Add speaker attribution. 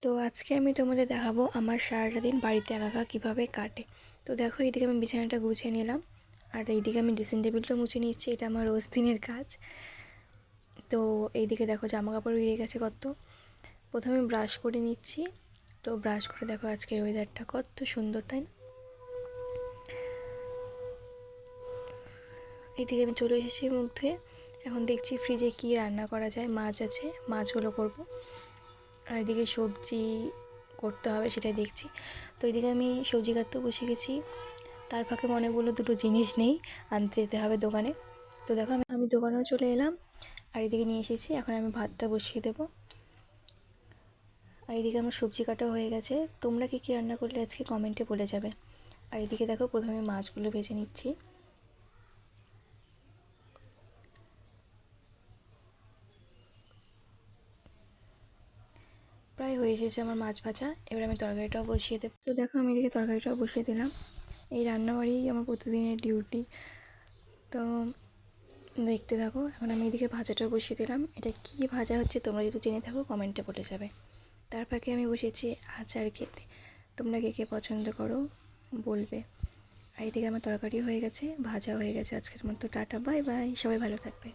Speaker 1: তো আজকে আমি তোমাদের দেখাবো আমার সারাটা দিন বাড়িতে একা একা কীভাবে কাটে। তো দেখো এইদিকে আমি বিছানাটা গুছিয়ে নিলাম, আর এইদিকে আমি ড্রেসিং টেবিলটা মুছে নিচ্ছি। এটা আমার রোজ দিনের কাজ। তো এইদিকে দেখো জামা কাপড় বেরিয়ে গেছে কত। প্রথমে ব্রাশ করে নিচ্ছি। তো ব্রাশ করে দেখো আজকের ওয়েদারটা কত সুন্দর, তাই না? এইদিকে আমি চলে এসেছি মুখ ধুয়ে। এখন দেখছি ফ্রিজে কি রান্না করা যায়। মাছ আছে, মাছগুলো করব। আর এদিকে সবজি করতে হবে, সেটাই দেখছি। তো এদিকে আমি সবজি কাটতে বসে গেছি। তার ফাঁকে মনে পড়লো দুটো জিনিস নেই, আনতে যেতে হবে দোকানে। তো দেখো আমি দোকানেও চলে এলাম, আর এদিকে নিয়ে এসেছি। এখন আমি ভাতটা বসিয়ে দেবো। আর এদিকে আমার সবজি কাটাও হয়ে গেছে। তোমরা কী কী রান্না করলে আজকে কমেন্টে বলে যাবে। আর এদিকে দেখো প্রথমে মাছগুলো ভেজে নিচ্ছি। প্রায় হয়ে এসেছে আমার মাছ ভাজা। এবার আমি তরকারিটাও বসিয়ে দেবো। তো দেখো আমি এদিকে তরকারিটাও বসিয়ে দিলাম। এই রান্নাবাড়িই আমার প্রতিদিনের ডিউটি। তো দেখতে থাকো। এখন আমি এদিকে ভাজাটাও বসিয়ে দিলাম। এটা কি ভাজা হচ্ছে তোমরা যদি জেনে থাকো কমেন্টে বলে যাবে। তার ফাঁকে আমি বসেছি আচার খেতে। তোমরা কে কে পছন্দ করো বলবে। আর এদিকে আমার তরকারি হয়ে গেছে, ভাজা হয়ে গেছে। আজকের মতো টাটা, বাই বাই, সবাই ভালো থাকবে।